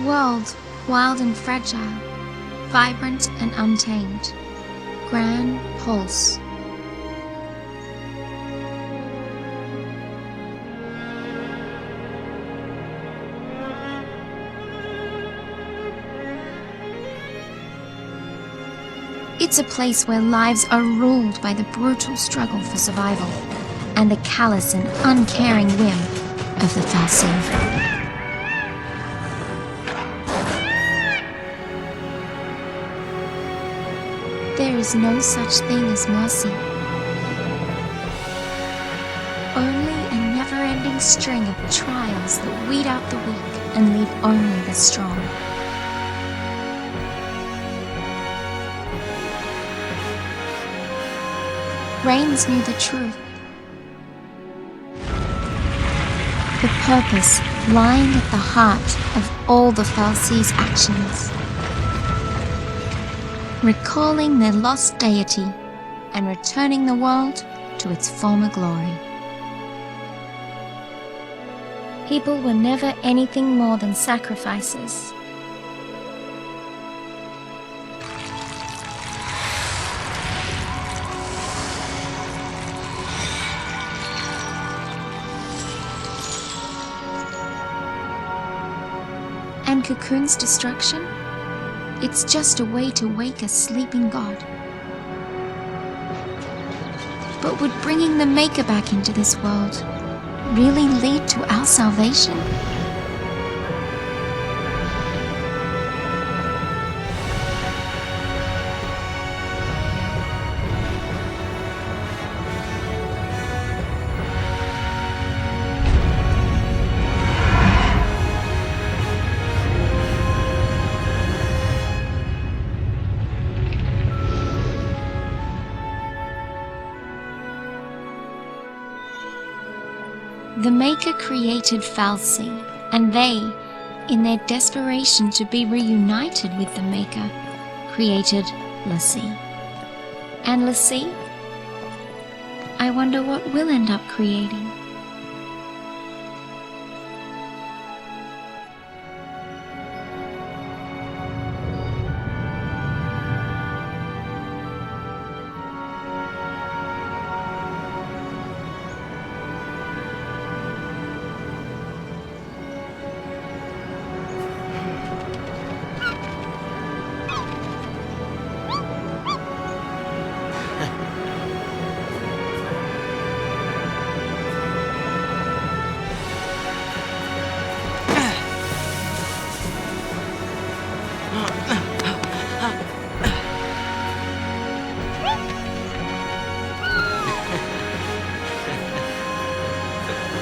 world, wild and fragile, vibrant and untamed. Gran, Paals. It's a place where lives are ruled by the brutal struggle for survival and the callous and uncaring whim of the Paals. There is no such thing as mercy. Only a never-ending string of trials that weed out the weak and leave only the strong. Rains knew the truth. The purpose lying at the heart of all the Paals' actions. Recalling their lost deity and returning the world to its former glory. People were never anything more than sacrifices. And Cocoon's destruction? It's just a way to wake a sleeping god. But would bringing the Maker back into this world really lead to our salvation? The Maker created Paals, and they, in their desperation to be reunited with the Maker, created XIII. And XIII? I wonder what we'll end up creating.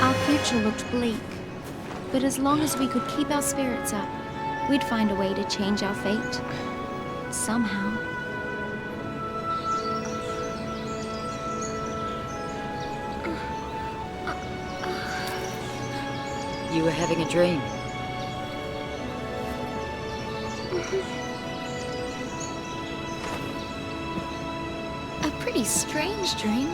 Our future looked bleak, but as long as we could keep our spirits up, we'd find a way to change our fate. Somehow. You were having a dream. A pretty strange dream.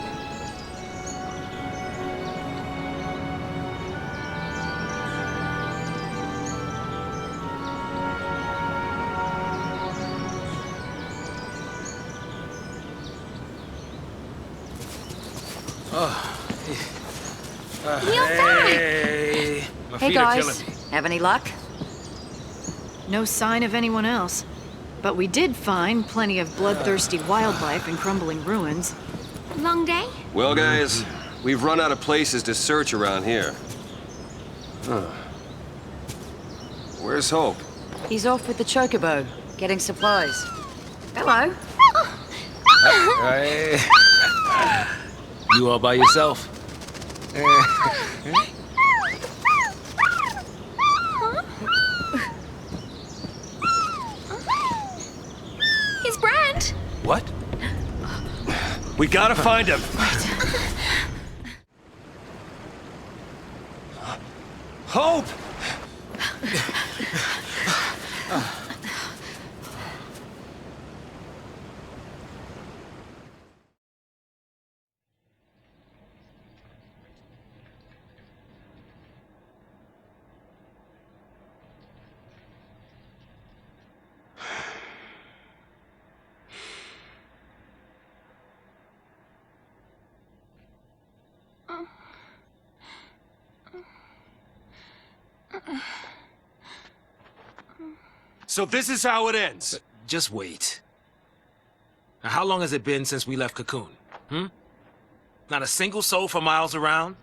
Hey! My Hey feet are guys, killing me. have any luck? No sign of anyone else. But we did find plenty of bloodthirsty wildlife in crumbling ruins. Long day? Well, guys, we've run out of places to search around here. Where's Hope? He's off with the chocobo, getting supplies. Hello. Hey. You all by yourself? He's Brand. What? We gotta find him. Hope! So this is how it ends. Just wait. Now, how long has it been since we left Cocoon? Not a single soul for miles around?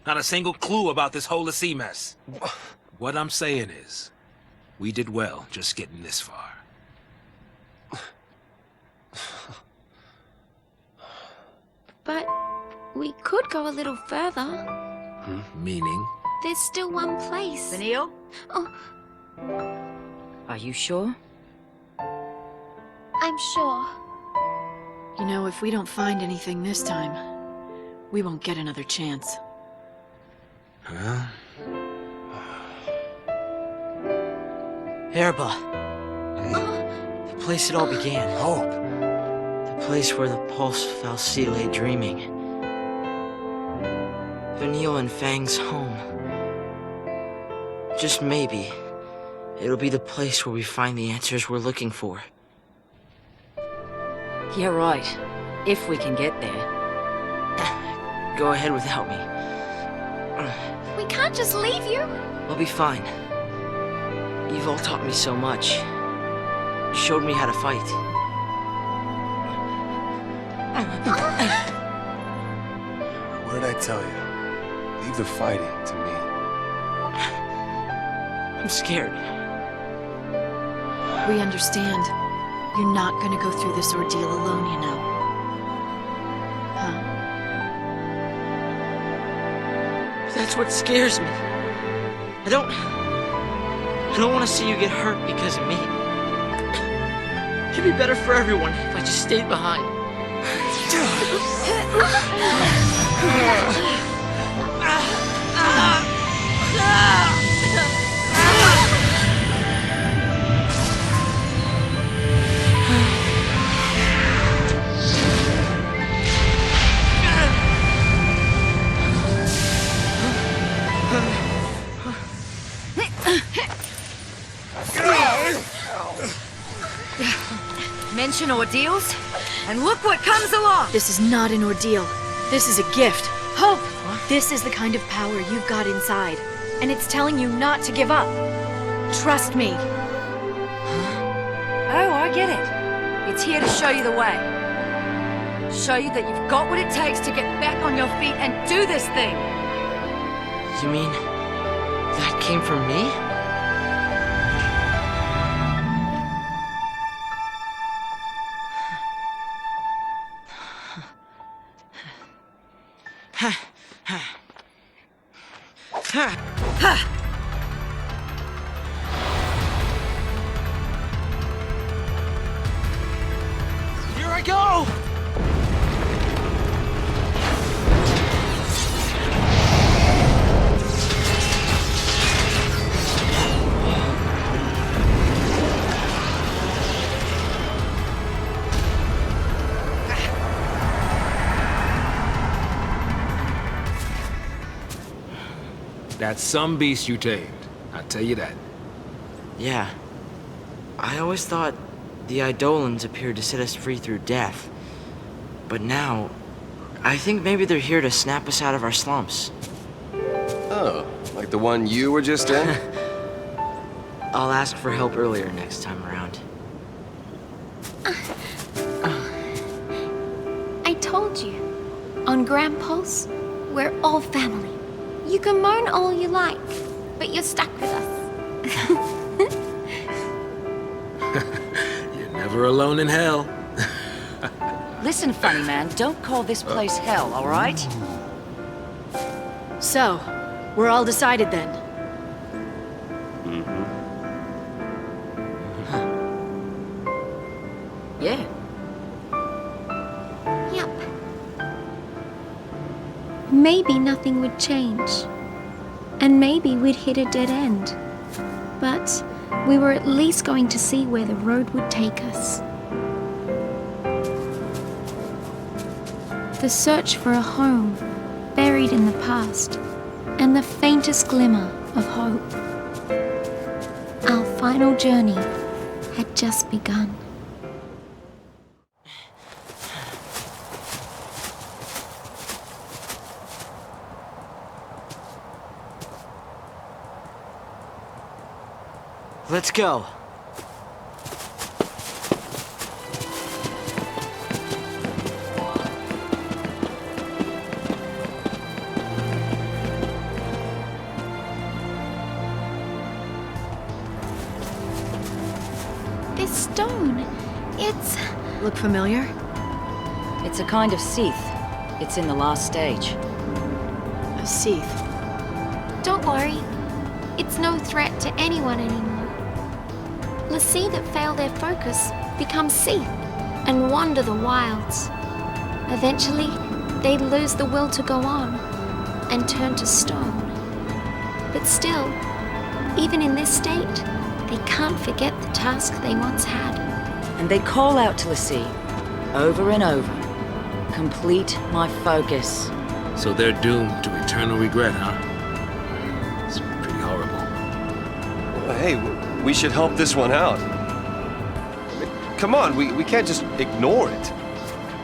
Not a single clue about this whole sea mess? What I'm saying is, we did well just getting this far. But we could go a little further. Meaning? There's still one place. Vanille? Oh, Are you sure? I'm sure. You know, if we don't find anything this time, we won't get another chance. Huh? Erba. The place it all began. Hope. The place where the Pulse Falsi lay dreaming. Vanille and Fang's home. Just maybe, it'll be the place where we find the answers we're looking for. Yeah, right. If we can get there. Go ahead without me. We can't just leave you. We'll be fine. You've all taught me so much. Showed me how to fight. What did I tell you? Leave the fighting to me. I'm scared. We understand. You're not gonna go through this ordeal alone, you know. Huh? That's what scares me. I don't want to see you get hurt because of me. It'd be better for everyone if I just stayed behind. Mention ordeals, and look what comes along! This is not an ordeal. This is a gift. Hope! This is the kind of power you've got inside. And it's telling you not to give up. Trust me. Oh, I get it. It's here to show you the way. Show you that you've got what it takes to get back on your feet and do this thing. You mean that came from me? Here I go! That's some beast you tamed. I'll tell you that. Yeah. I always thought the Eidolons appeared to set us free through death. But now, I think maybe they're here to snap us out of our slumps. Oh, like the one you were just in? I'll ask for help earlier next time around. I told you. On Gran Pulse, we're all family. You can moan all you like, but you're stuck with us. You're never alone in hell. Listen, funny man, don't call this place hell, all right? So, we're all decided then. Yeah. Yep. Maybe nothing would change. And maybe we'd hit a dead end. But we were at least going to see where the road would take us. The search for a home buried in the past, and the faintest glimmer of hope. Our final journey had just begun. Let's go. stone. It's... Look familiar? It's a kind of Seath. It's in the last stage. A Seath. Don't worry. It's no threat to anyone anymore. Lassie that fail their focus become Seath and wander the wilds. Eventually, they lose the will to go on and turn to stone. But still, even in this state, they can't forget the task they once had. And they call out to Lassie, over and over. Complete my focus. So they're doomed to eternal regret, huh? It's pretty horrible. Well, hey, we should help this one out. I mean, come on, we can't just ignore it.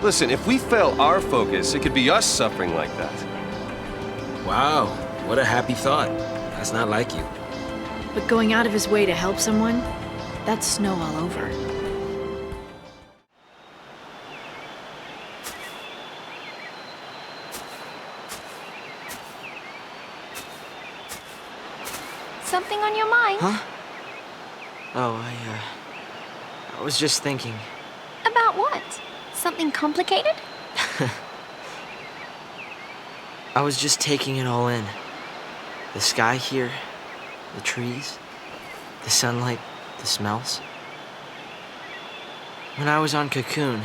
Listen, if we fail our focus, it could be us suffering like that. Wow, what a happy thought. That's not like you. But going out of his way to help someone, that's Snow all over. Something on your mind? Huh? Oh, I was just thinking. About what? Something complicated? I was just taking it all in. The sky here, the trees, the sunlight, the smells. When I was on Cocoon,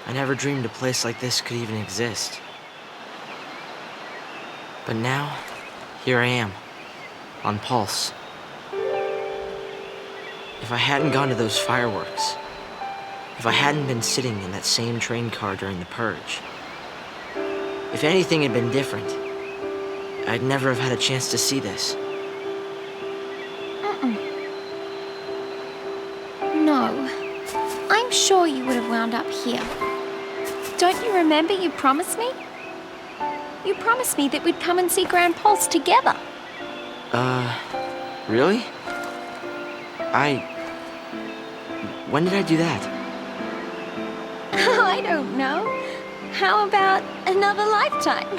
I never dreamed a place like this could even exist. But now, here I am, on Paals. If I hadn't gone to those fireworks, if I hadn't been sitting in that same train car during the purge, if anything had been different, I'd never have had a chance to see this. No. I'm sure you would have wound up here. Don't you remember you promised me? You promised me that we'd come and see Gran Paals together. Really? When did I do that? I don't know. How about another lifetime?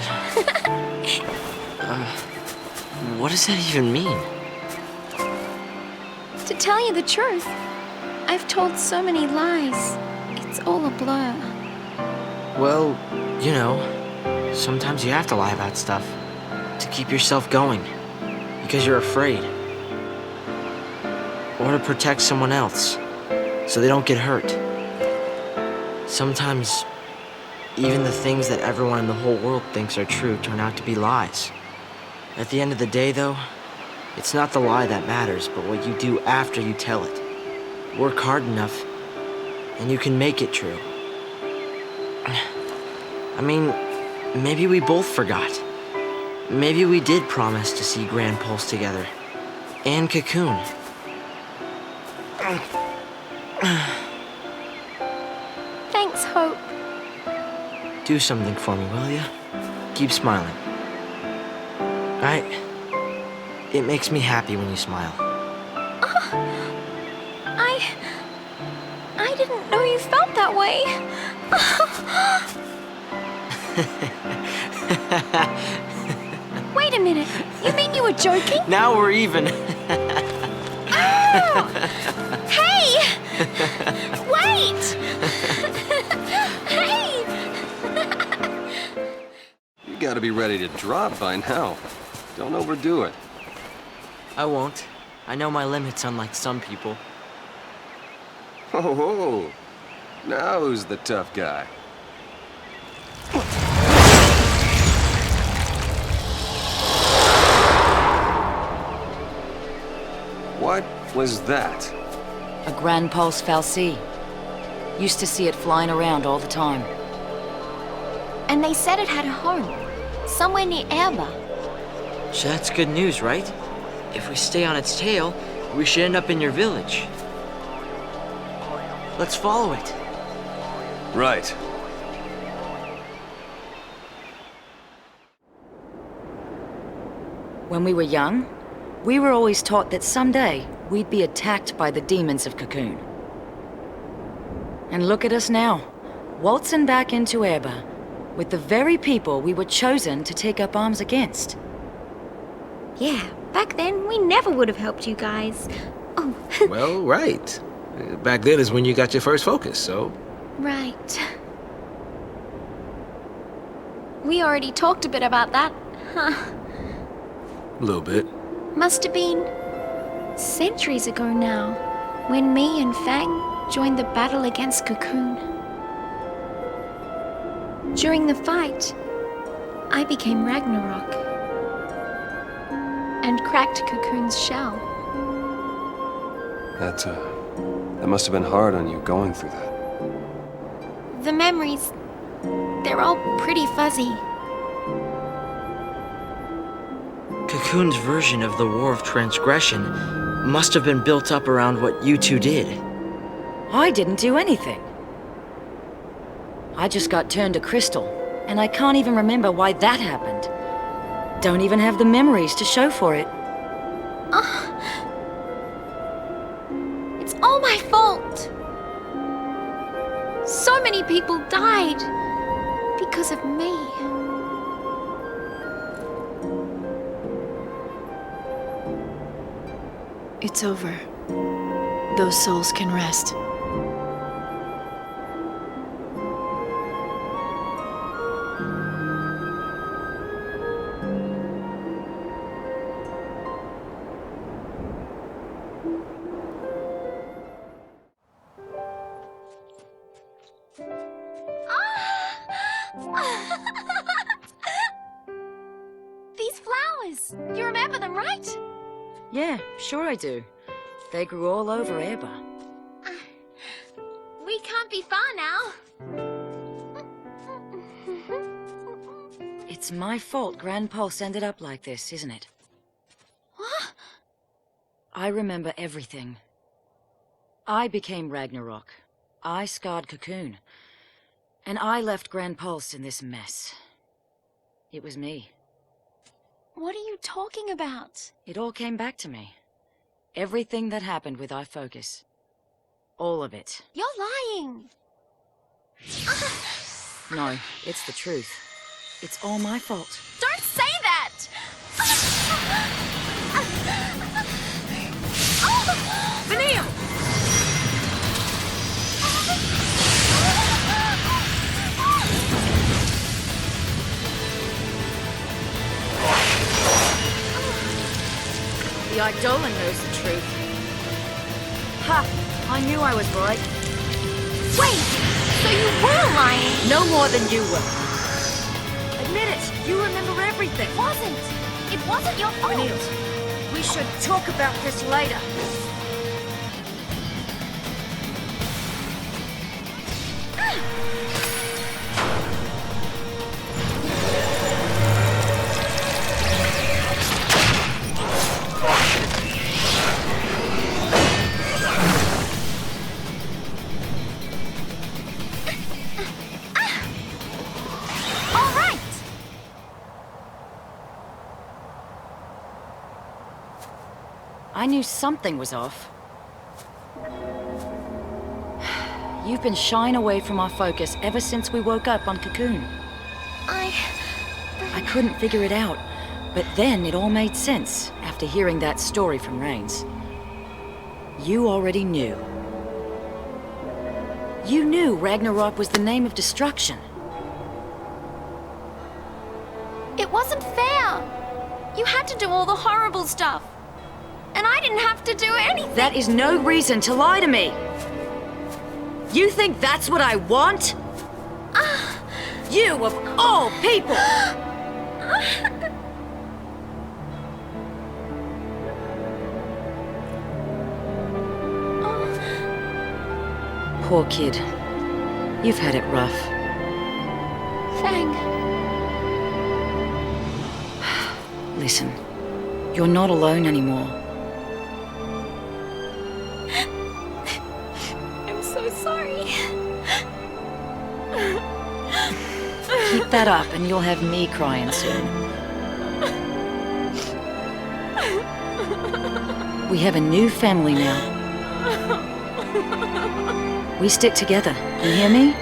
What does that even mean? To tell you the truth, I've told so many lies. It's all a blur. Well, you know, sometimes you have to lie about stuff to keep yourself going because you're afraid. Or to protect someone else so they don't get hurt. Sometimes, even the things that everyone in the whole world thinks are true turn out to be lies. At the end of the day, though, it's not the lie that matters, but what you do after you tell it. Work hard enough, and you can make it true. I mean, maybe we both forgot. Maybe we did promise to see Gran Paals together. And Cocoon. Thanks, Hope. Do something for me, will you? Keep smiling. It makes me happy when you smile. I didn't know you felt that way. Wait a minute. You mean you were joking? Now we're even. Oh! Hey! Wait! Hey! You gotta be ready to drop by now. Don't overdo it. I won't. I know my limits, unlike some people. Oh, now who's the tough guy? What was that? A Gran Paals fal'Cie. Used to see it flying around all the time. And they said it had a home. Somewhere near Erba. So that's good news, right? If we stay on its tail, we should end up in your village. Let's follow it. Right. When we were young, we were always taught that someday we'd be attacked by the demons of Cocoon. And look at us now, waltzing back into Erba, with the very people we were chosen to take up arms against. Yeah, back then we never would have helped you guys. Oh, Well, right. Back then is when you got your first focus, so... Right. We already talked a bit about that, huh? A little bit. Must have been centuries ago now, when me and Fang joined the battle against Cocoon. During the fight, I became Ragnarok and cracked Cocoon's shell. That must have been hard on you going through that. The memories, they're all pretty fuzzy. Cocoon's version of the War of Transgression must have been built up around what you two did. I didn't do anything. I just got turned to crystal, and I can't even remember why that happened. Don't even have the memories to show for it. It's all my fault. So many people died because of me. It's over. Those souls can rest. These flowers, you remember them, right? Yeah, sure I do. They grew all over Erba. We can't be far now. It's my fault Gran Paals ended up like this, isn't it? What? I remember everything. I became Ragnarok. I scarred Cocoon. And I left Gran Paals in this mess. It was me. What are you talking about? It all came back to me. Everything that happened with iFocus. All of it. You're lying. No, it's the truth. It's all my fault. Don't say that! Vanille! The Eidolon knows the truth. Ha! I knew I was right. Wait! So you were lying? No more than you were. Admit it! You remember everything! It wasn't your fault! Vanille, we should talk about this later. I knew something was off. You've been shying away from our focus ever since we woke up on Cocoon. I couldn't figure it out, but then it all made sense after hearing that story from Rains. You already knew. You knew Ragnarok was the name of destruction. It wasn't fair! You had to do all the horrible stuff. And I didn't have to do anything. That is no reason to lie to me. You think that's what I want? You of all people! Poor kid. You've had it rough. Fang. Listen, you're not alone anymore. I'm so sorry. Keep that up and you'll have me crying soon. We have a new family now. We stick together. You hear me?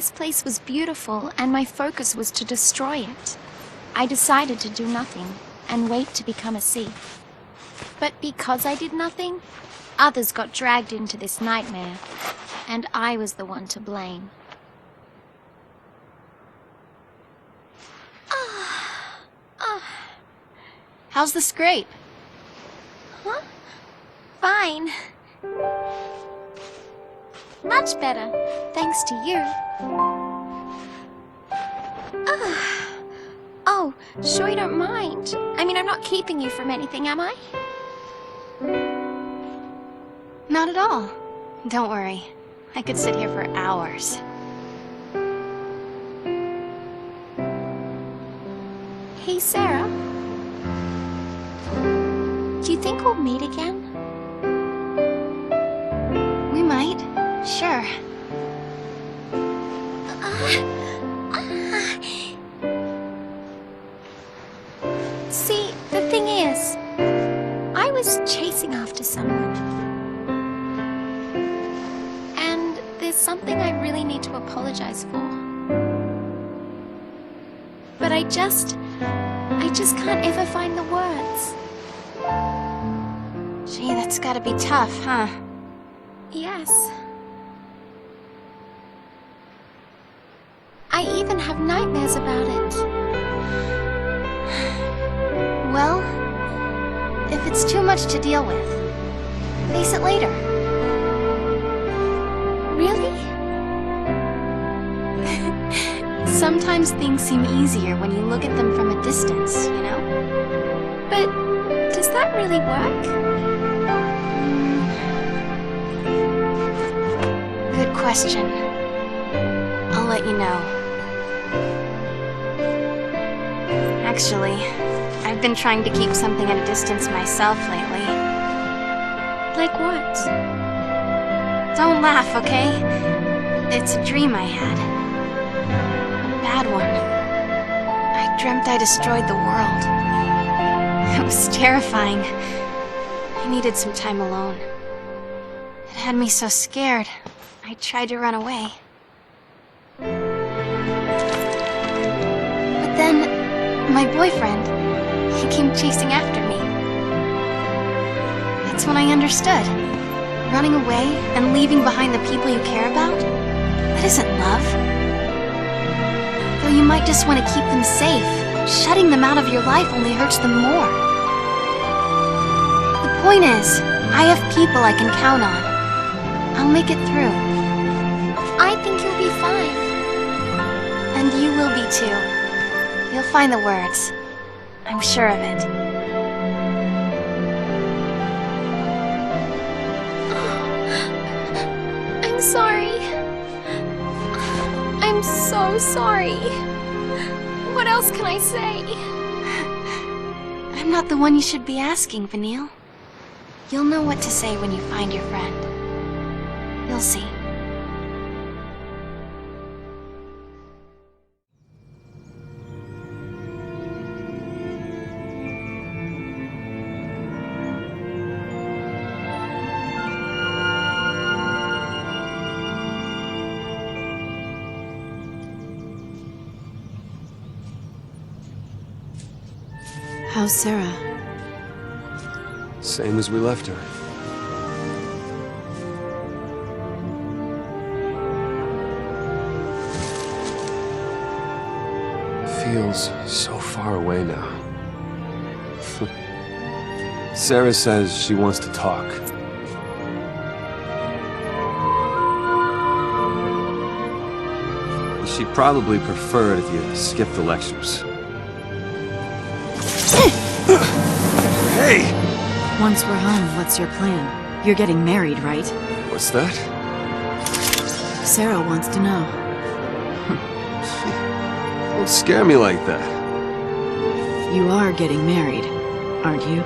this place was beautiful and my focus was to destroy it. I decided to do nothing and wait to become a sea. But because I did nothing, others got dragged into this nightmare, and I was the one to blame. How's the scrape? Huh? Fine. Much better, thanks to you. Oh, sure you don't mind. I mean, I'm not keeping you from anything, am I? Not at all. Don't worry. I could sit here for hours. Hey, Sarah. Do you think we'll meet again? We might. Sure. See, the thing is, I was chasing after someone. And there's something I really need to apologize for. But I just can't ever find the words. Gee, that's gotta be tough, huh? Yes. I even have nightmares about it. Well, if it's too much to deal with, face it later. Really? Sometimes things seem easier when you look at them from a distance, you know? But does that really work? Good question. I'll let you know. Actually, I've been trying to keep something at a distance myself lately. Like what? Don't laugh, okay? It's a dream I had. A bad one. I dreamt I destroyed the world. It was terrifying. I needed some time alone. It had me so scared, I tried to run away. But then, my boyfriend, he came chasing after me. That's when I understood. Running away and leaving behind the people you care about? That isn't love. Though you might just want to keep them safe, shutting them out of your life only hurts them more. The point is, I have people I can count on. I'll make it through. I think you'll be fine. And you will be too. You'll find the words. I'm sure of it. I'm sorry. I'm so sorry. What else can I say? I'm not the one you should be asking, Vanille. You'll know what to say when you find your friend. You'll see. How's Sarah? Same as we left her. Feels so far away now. Sarah says she wants to talk. She'd probably prefer it if you skipped the lectures. Hey! Once we're home, what's your plan? You're getting married, right? What's that? Sarah wants to know. Don't scare me like that. You are getting married, aren't you?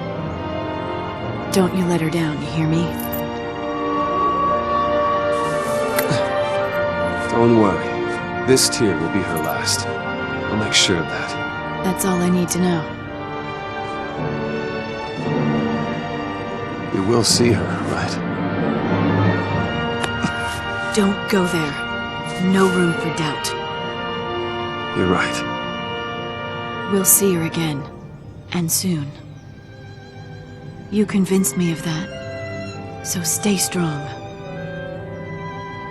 Don't you let her down, you hear me? Don't worry. This tear will be her last. I'll make sure of that. That's all I need to know. You will see her, right? Don't go there. no room for doubt. You're right. We'll see her again, and soon. You convinced me of that, so stay strong.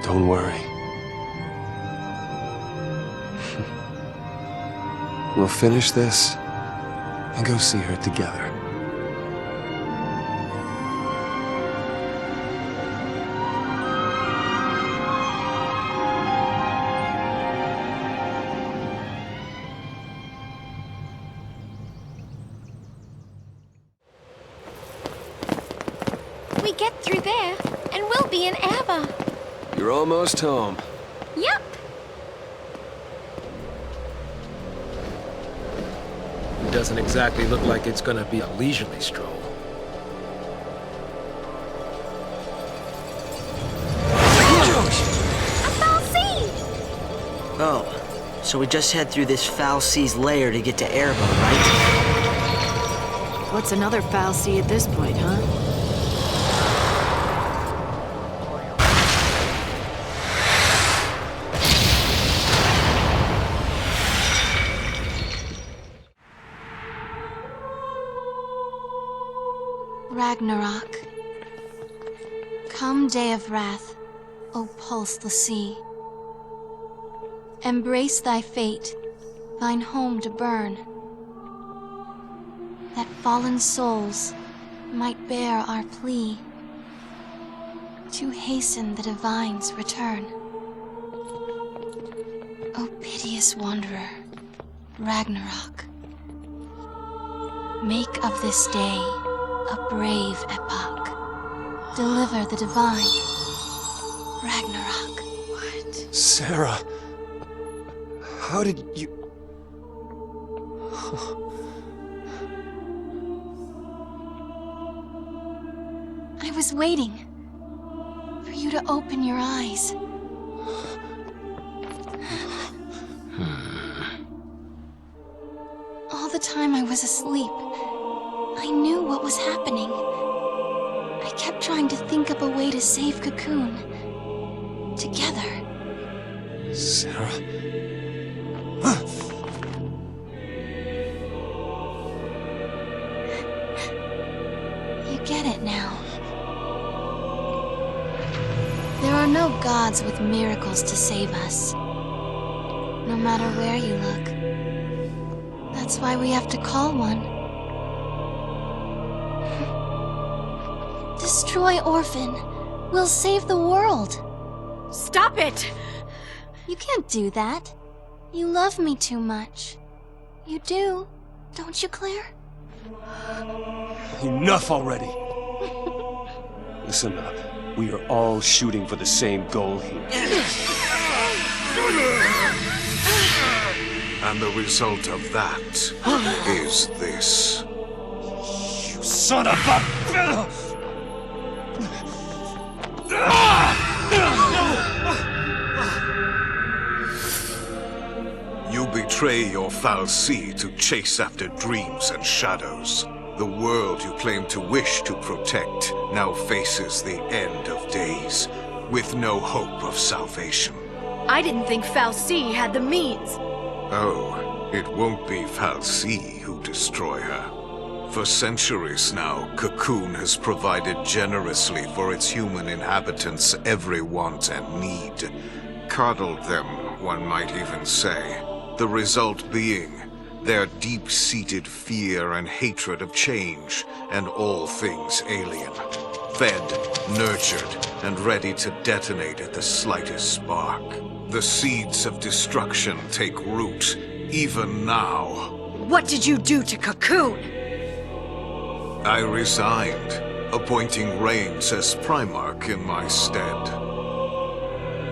Don't worry. We'll finish this and go see her together. We get through there, and we'll be in Aber. You're almost home. Yep. It doesn't exactly look like it's gonna be a leisurely stroll. A foul sea! Oh, so we just head through this foul sea's lair to get to Erebor, right? What's another foul sea at this point, huh? Ragnarok. Come, day of wrath, O pulse the sea. Embrace thy fate, thine home to burn, that fallen souls might bear our plea to hasten the divine's return. O piteous wanderer, Ragnarok, make of this day a brave epoch. Deliver the divine. Ragnarok. What? Sarah. How did you... I was waiting for you to open your eyes. All the time I was asleep, I knew what was happening. I kept trying to think up a way to save Cocoon. Together. Sarah... You get it now. There are no gods with miracles to save us. No matter where you look. That's why we have to call one. Destroy Orphan. We'll save the world. Stop it! You can't do that. You love me too much. You do, don't you, Claire? Enough already! Listen up. We are all shooting for the same goal here. And the result of that is this. You son of a... You betray your foul sea to chase after dreams and shadows. The world you claim to wish to protect now faces the end of days, with no hope of salvation. I didn't think Fal'Cie had the means. Oh, it won't be Fal'Cie who destroy her. For centuries now, Cocoon has provided generously for its human inhabitants every want and need. Coddled them, one might even say. The result being their deep-seated fear and hatred of change and all things alien. Fed, nurtured, and ready to detonate at the slightest spark. The seeds of destruction take root, even now. What did you do to Cocoon? I resigned, appointing Reigns as Primarch in my stead.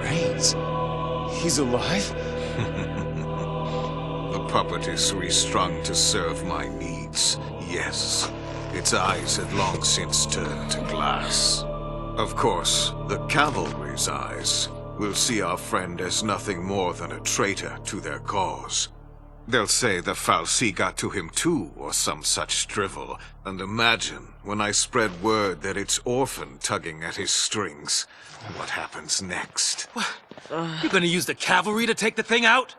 Reigns? He's alive? The puppet is restrung to serve my needs, yes. Its eyes had long since turned to glass. Of course, the cavalry's eyes will see our friend as nothing more than a traitor to their cause. They'll say the Fal'Cie got to him too, or some such drivel. And imagine, when I spread word that it's Orphan tugging at his strings, what happens next? You're gonna use the cavalry to take the thing out?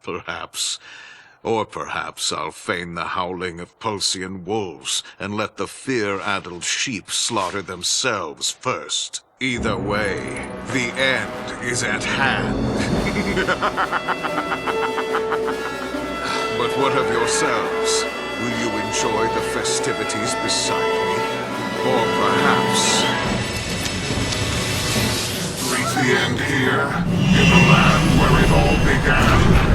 Perhaps. Or perhaps I'll feign the howling of Pulsian wolves and let the fear-addled sheep slaughter themselves first. Either way, the end is at hand. But what of yourselves? Will you enjoy the festivities beside me? Or perhaps reach the end here, in the land where it all began?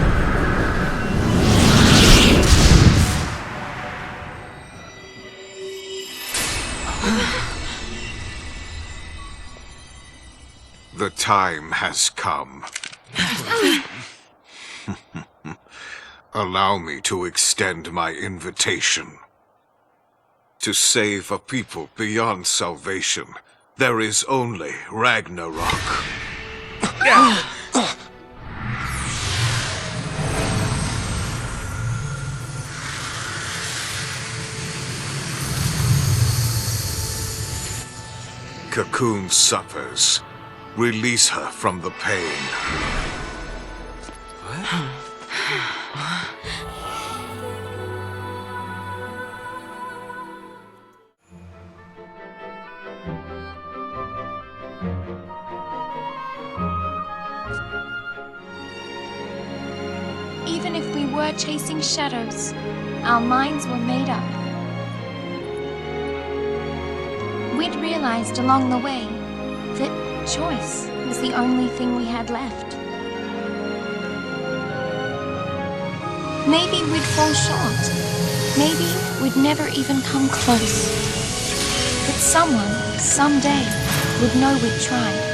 the time has come. Allow me to extend my invitation. To save a people beyond salvation, there is only Ragnarok. Cocoon suffers. Release her from the pain. Even if we were chasing shadows, our minds were made up. We'd realized along the way that choice was the only thing we had left. Maybe we'd fall short. Maybe we'd never even come close. But someone, someday, would know we'd tried.